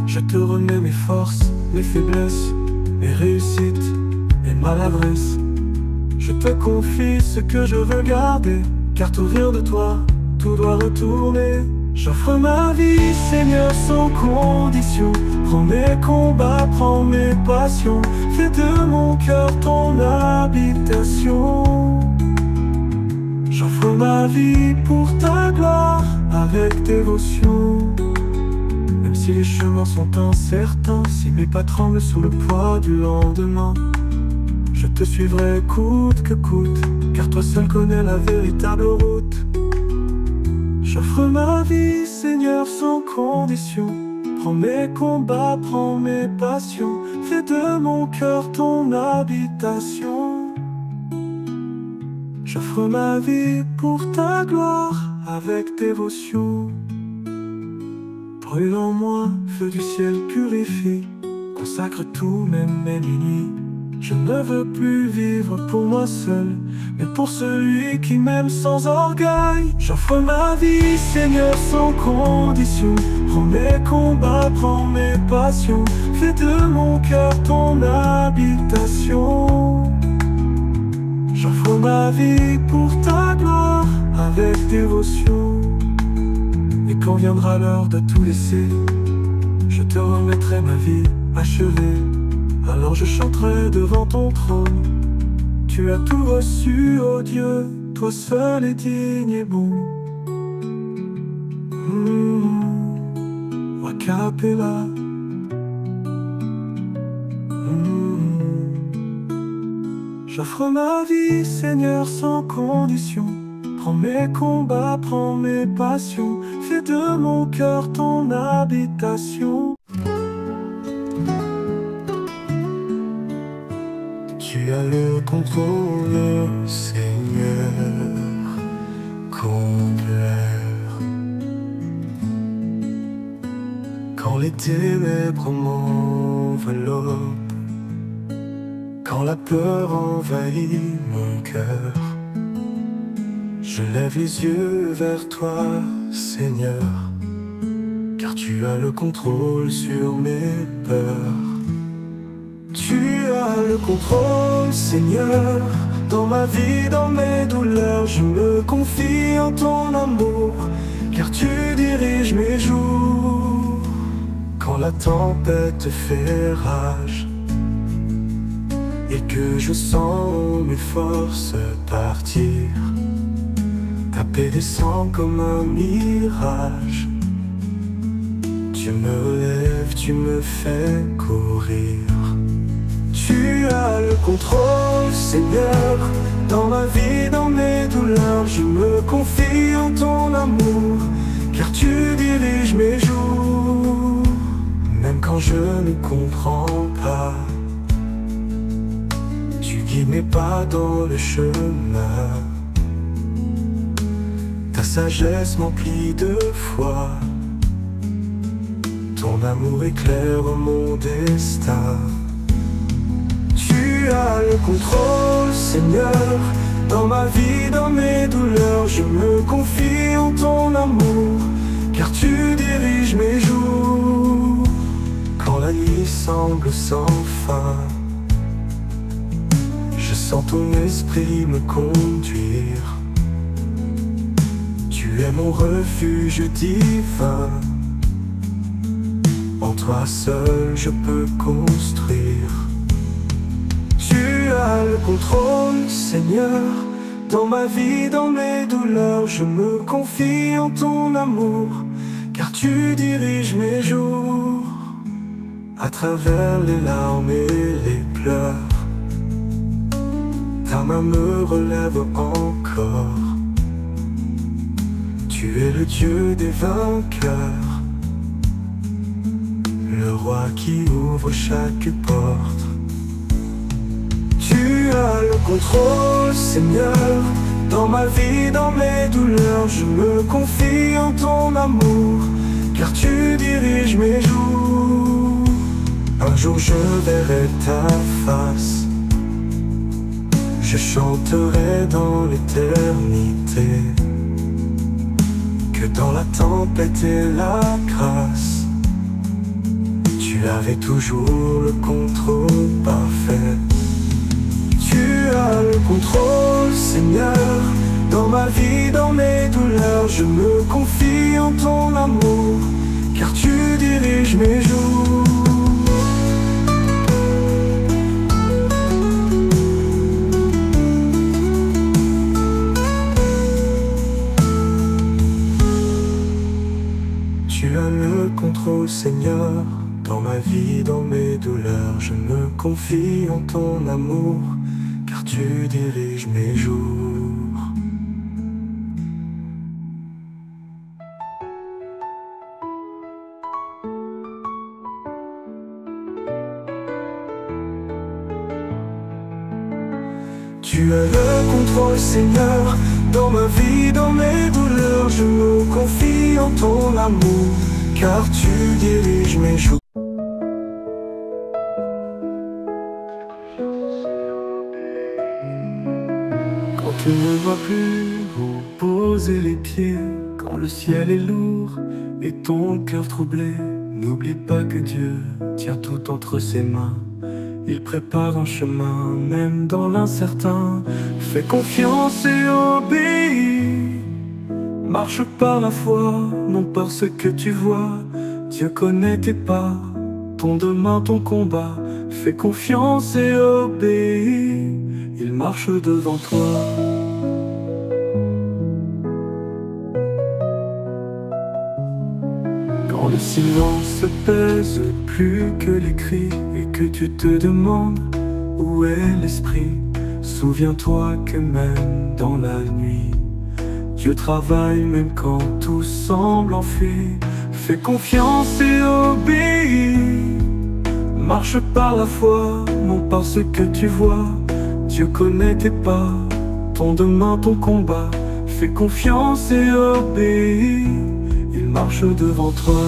Je te remets mes forces, mes faiblesses, mes réussites, mes maladresses. Je te confie ce que je veux garder, car tout vient de toi, tout doit retourner. J'offre ma vie, Seigneur, sans condition. Prends mes combats, prends mes passions. Fais de mon cœur ton habitation. J'offre ma vie pour ta gloire, avec dévotion. Même si les chemins sont incertains, si mes pas tremblent sous le poids du lendemain, je te suivrai coûte que coûte, car toi seul connais la véritable route. J'offre ma vie, Seigneur, sans condition. Prends mes combats, prends mes passions. Fais de mon cœur ton habitation. J'offre ma vie pour ta gloire, avec dévotion. Brûle en moi, feu du ciel purifie. Consacre tout, même mes nuits. Je ne veux plus vivre pour moi seul, mais pour celui qui m'aime sans orgueil. J'offre ma vie, Seigneur, sans condition. Prends mes combats, prends mes passions. Fais de mon cœur ton habitation. J'offre ma vie pour ta gloire, avec dévotion. Et quand viendra l'heure de tout laisser, je te remettrai ma vie achevée. Alors je chanterai devant ton trône. Tu as tout reçu, ô Dieu, toi seul est digne et bon. A cappella. J'offre ma vie, Seigneur, sans condition. Prends mes combats, prends mes passions. Fais de mon cœur ton habitation. Tu as le contrôle, Seigneur, complet. Quand les ténèbres m'enveloppent, quand la peur envahit mon cœur, je lève les yeux vers toi, Seigneur, car tu as le contrôle sur mes peurs. Tu as le contrôle, Seigneur, dans ma vie, dans mes douleurs. Je me confie en ton amour, car tu diriges mes jours. Quand la tempête fait rage et que je sens mes forces partir, ta paix descend comme un mirage. Tu me relèves, tu me fais courir. Tu as le contrôle, Seigneur, dans ma vie, dans mes douleurs. Je me confie en ton amour, car tu diriges mes jours. Même quand je ne comprends pas, tu guides mes pas dans le chemin. Ta sagesse m'emplit de foi, ton amour éclaire mon destin. Tu as le contrôle, Seigneur, dans ma vie, dans mes douleurs. Je me confie en ton amour, car tu diriges mes jours. Quand la nuit semble sans fin, je sens ton esprit me conduire. Tu es mon refuge divin. En toi seul je peux construire. Tu as le contrôle, Seigneur, dans ma vie, dans mes douleurs. Je me confie en ton amour, car tu diriges mes jours. À travers les larmes et les pleurs, ta main me relève encore. Tu es le Dieu des vainqueurs, le roi qui ouvre chaque porte. Tu as le contrôle, Seigneur, dans ma vie, dans mes douleurs. Je me confie en ton amour, car tu diriges mes jours. Un jour je verrai ta face, je chanterai dans l'éternité, que dans la tempête et la grâce, tu avais toujours le contrôle parfait. Tu as le contrôle, Seigneur, dans ma vie, dans mes douleurs. Je me confie en ton amour, car tu diriges mes jours. Tu as le contrôle, Seigneur, dans ma vie, dans mes douleurs. Je me confie en ton amour, car tu diriges mes jours. Tu as le contrôle, Seigneur, dans ma vie, dans mes douleurs. Je me confie en ton amour, car tu diriges mes jours. vois plus où poser les pieds. Quand le ciel est lourd et ton cœur troublé, n'oublie pas que Dieu tient tout entre ses mains. Il prépare un chemin, même dans l'incertain. Fais confiance et obéis. Marche par la foi, non par ce que tu vois. Dieu connaît tes pas, ton demain, ton combat. Fais confiance et obéis. Il marche devant toi. Quand le silence pèse plus que les cris et que tu te demandes où est l'esprit, souviens-toi que même dans la nuit, Dieu travaille même quand tout semble enfui. Fais confiance et obéis. Marche par la foi, non par ce que tu vois. Dieu connaît tes pas, ton demain, ton combat. Fais confiance et obéis. Il marche devant toi.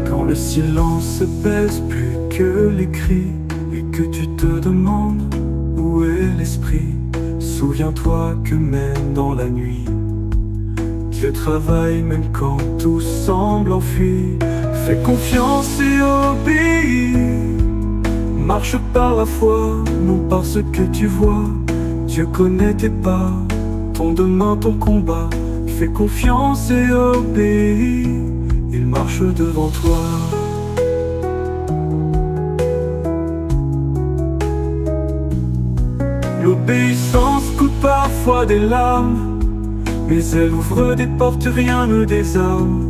Quand le silence pèse plus que les cris et que tu te demandes où est l'esprit, souviens-toi que même dans la nuit, Dieu travaille même quand tout semble enfui. Fais confiance et obéis. Marche par la foi, non par ce que tu vois. Dieu connaît tes pas, ton demain, ton combat. Fais confiance et obéis. Il marche devant toi. L'obéissance coûte parfois des larmes, mais elle ouvre des portes, rien ne désarme.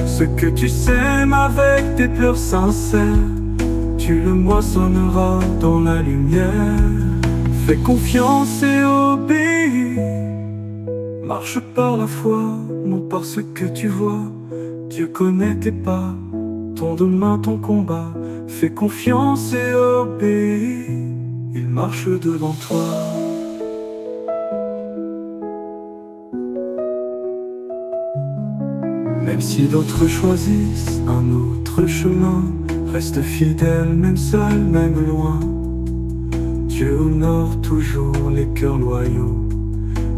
Ce que tu sèmes avec tes pleurs sincères, tu le moissonneras dans la lumière. Fais confiance et obéis. Marche par la foi, non par ce que tu vois. Dieu connaît tes pas, ton demain, ton combat. Fais confiance et obéis. Il marche devant toi. Même si d'autres choisissent un autre chemin, reste fidèle, même seul, même loin. Dieu honore toujours les cœurs loyaux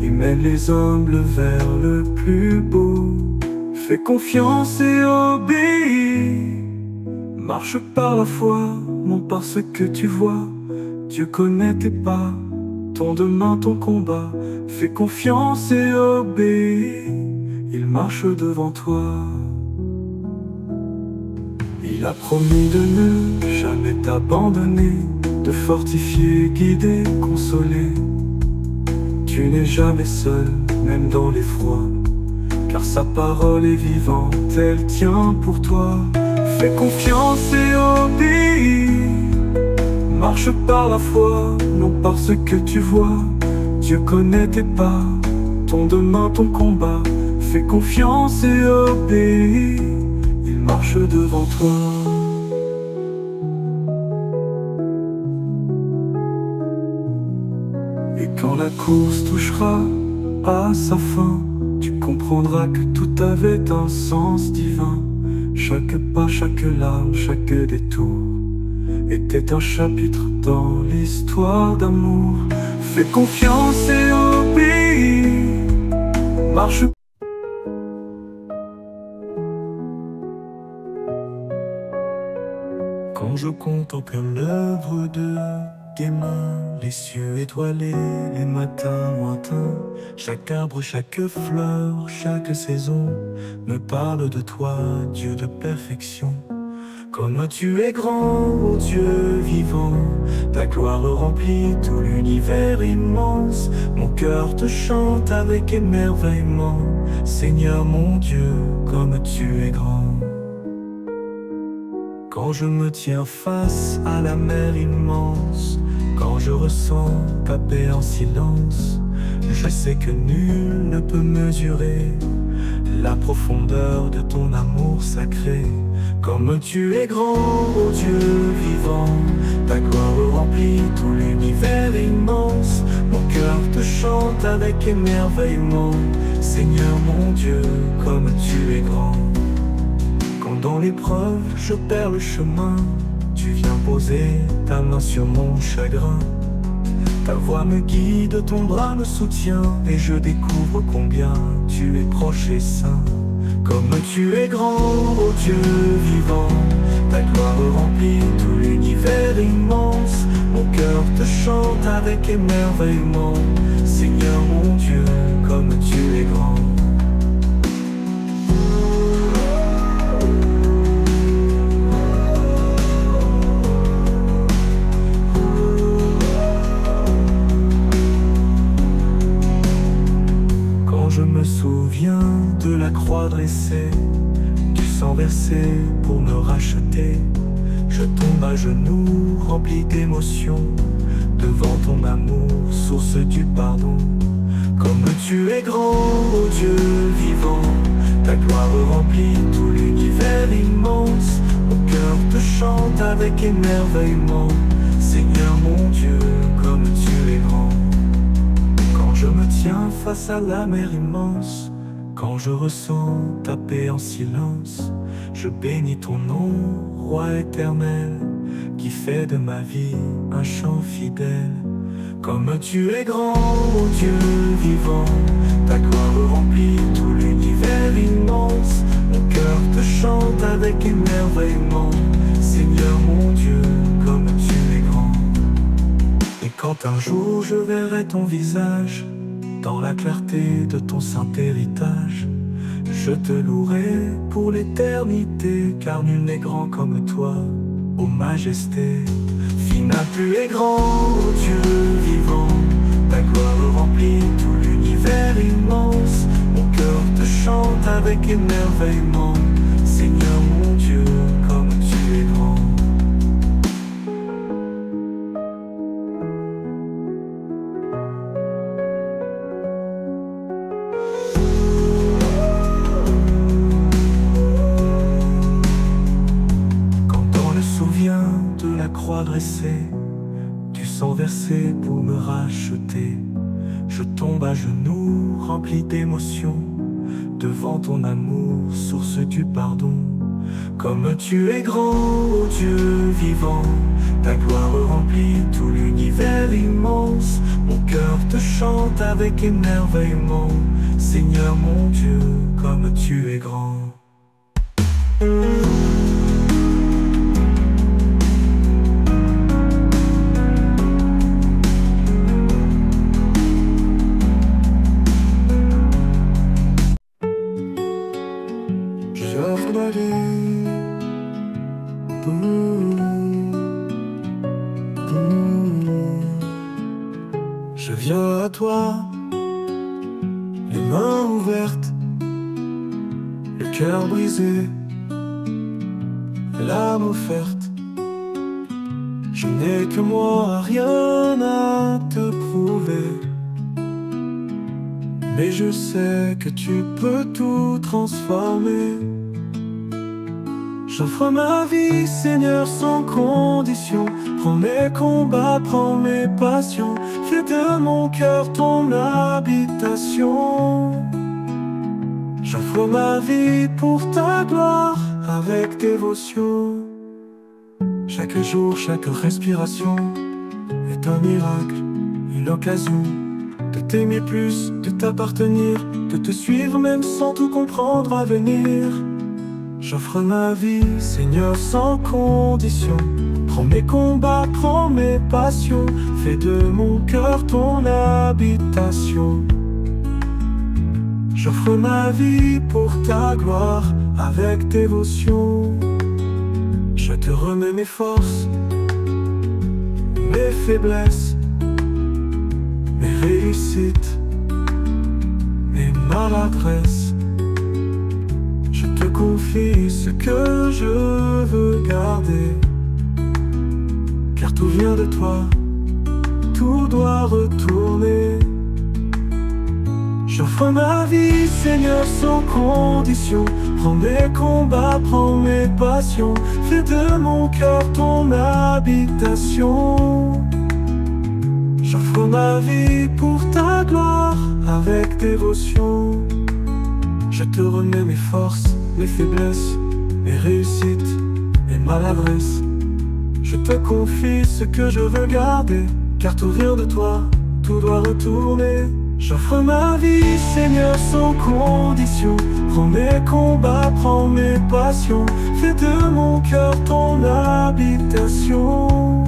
et mène les humbles vers le plus beau. Fais confiance et obéis. Marche par la foi, non par ce que tu vois. Dieu connaît tes pas, ton demain, ton combat. Fais confiance et obéis. Il marche devant toi. Il a promis de ne jamais t'abandonner, de fortifier, guider, consoler. Tu n'es jamais seul, même dans l'effroi, car sa parole est vivante, elle tient pour toi. Fais confiance et obéis. Marche par la foi, non par ce que tu vois. Dieu connaît tes pas, ton demain, ton combat. Fais confiance et obéis. Il marche devant toi. Et quand la course touchera à sa fin, tu comprendras que tout avait un sens divin. Chaque pas, chaque larme, chaque détour était un chapitre dans l'histoire d'amour. Fais confiance et obéis. Marche. Quand je contemple l'œuvre de tes mains, les cieux étoilés, les matins lointains, chaque arbre, chaque fleur, chaque saison me parle de toi, Dieu de perfection. Comme tu es grand, ô Dieu vivant, ta gloire remplit tout l'univers immense. Mon cœur te chante avec émerveillement, Seigneur mon Dieu, comme tu es grand. Quand je me tiens face à la mer immense, quand je ressens ta paix en silence, je sais que nul ne peut mesurer la profondeur de ton amour sacré. Comme tu es grand, ô Dieu vivant, ta gloire remplit tout l'univers immense. Mon cœur te chante avec émerveillement, Seigneur mon Dieu, comme tu es grand. Quand dans l'épreuve je perds le chemin, tu tu viens poser ta main sur mon chagrin. Ta voix me guide, ton bras me soutient, et je découvre combien tu es proche et saint. Comme tu es grand, ô Dieu vivant, ta gloire remplit tout l'univers immense. Mon cœur te chante avec émerveillement. Seigneur mon Dieu, comme tu es grand. Je me souviens de la croix dressée, du sang versé pour me racheter. Je tombe à genoux, rempli d'émotion, devant ton amour, source du pardon. Comme tu es grand, ô Dieu vivant, ta gloire remplit tout l'univers immense. Mon cœur te chante avec émerveillement. Seigneur mon Dieu, comme tu es grand. Je me tiens face à la mer immense, quand je ressens ta paix en silence, je bénis ton nom, Roi éternel, qui fait de ma vie un chant fidèle. Comme tu es grand, ô Dieu vivant, ta gloire remplit tout l'univers immense. Mon cœur te chante avec émerveillement. Seigneur mon Dieu, comme tu es grand. Et quand un jour je verrai ton visage, dans la clarté de ton saint héritage, je te louerai pour l'éternité, car nul n'est grand comme toi, ô majesté. Fin plus est grand, ô Dieu vivant, ta gloire remplit tout l'univers immense. Mon cœur te chante avec émerveillement. Seigneur mon Dieu, comme tu es grand. De la croix dressée, du sang versé pour me racheter, je tombe à genoux, rempli d'émotion, devant ton amour, source du pardon. Comme tu es grand, ô Dieu vivant, ta gloire remplit tout l'univers immense. Mon cœur te chante avec émerveillement. Seigneur mon Dieu, comme tu es grand. J'offre ma vie Je viens à toi, les mains ouvertes, le cœur brisé, l'âme offerte. Je n'ai que moi, rien à te prouver, mais je sais que tu peux tout transformer. J'offre ma vie, Seigneur, sans condition. Prends mes combats, prends mes passions. Fais de mon cœur ton habitation. J'offre ma vie pour ta gloire, avec dévotion. Chaque jour, chaque respiration est un miracle, une occasion de t'aimer plus, de t'appartenir, de te suivre même sans tout comprendre à venir. J'offre ma vie, Seigneur, sans condition. Prends mes combats, prends mes passions. Fais de mon cœur ton habitation. J'offre ma vie pour ta gloire, avec dévotion. Je te remets mes forces, mes faiblesses, mes réussites, mes maladresses. Je te confie ce que je veux garder, car tout vient de toi, tout doit retourner. J'offre ma vie, Seigneur, sans condition. Prends mes combats, prends mes passions. Fais de mon cœur ton habitation. J'offre ma vie pour ta gloire, avec dévotion. Je te remets mes forces, mes faiblesses, mes réussites, mes maladresses. Je te confie ce que je veux garder, car tout vient de toi, tout doit retourner. J'offre ma vie, Seigneur, sans condition. Prends mes combats, prends mes passions. Fais de mon cœur ton habitation.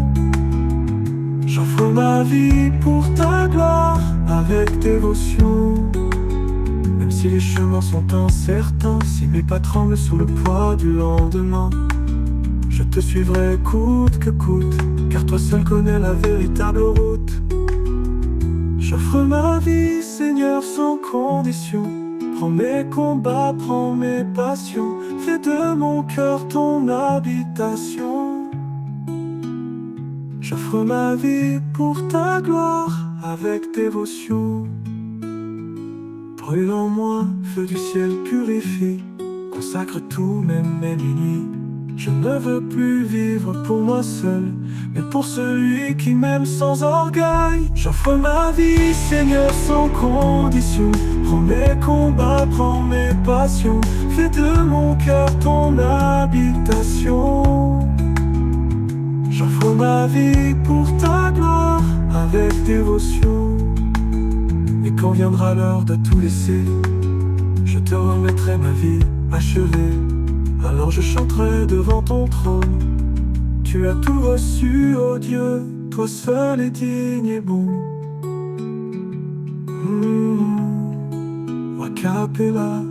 J'offre ma vie pour ta gloire, avec dévotion. Même si les chemins sont incertains, si mes pas tremblent sous le poids du lendemain, je te suivrai coûte que coûte, car toi seul connais la véritable route. J'offre ma vie, Seigneur, sans condition. Prends mes combats, prends mes passions. Fais de mon cœur ton habitation. J'offre ma vie pour ta gloire, avec dévotion. Brûle en moi, feu du ciel purifie. Consacre tout, même mes nuits. Je ne veux plus vivre pour moi seul, mais pour celui qui m'aime sans orgueil. J'offre ma vie, Seigneur, sans condition. Prends mes combats, prends mes passions. Fais de mon cœur ton habitation. J'offre ma vie pour ta gloire, avec dévotion. Et quand viendra l'heure de tout laisser, je te remettrai ma vie achevée. Alors je chanterai devant ton trône. Tu as tout reçu, ô Dieu, toi seul est digne et bon. A cappella.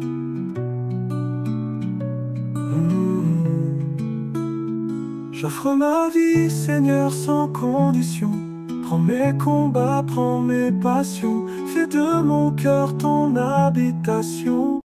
J'offre ma vie, Seigneur, sans condition. Prends mes combats, prends mes passions. Fais de mon cœur ton habitation.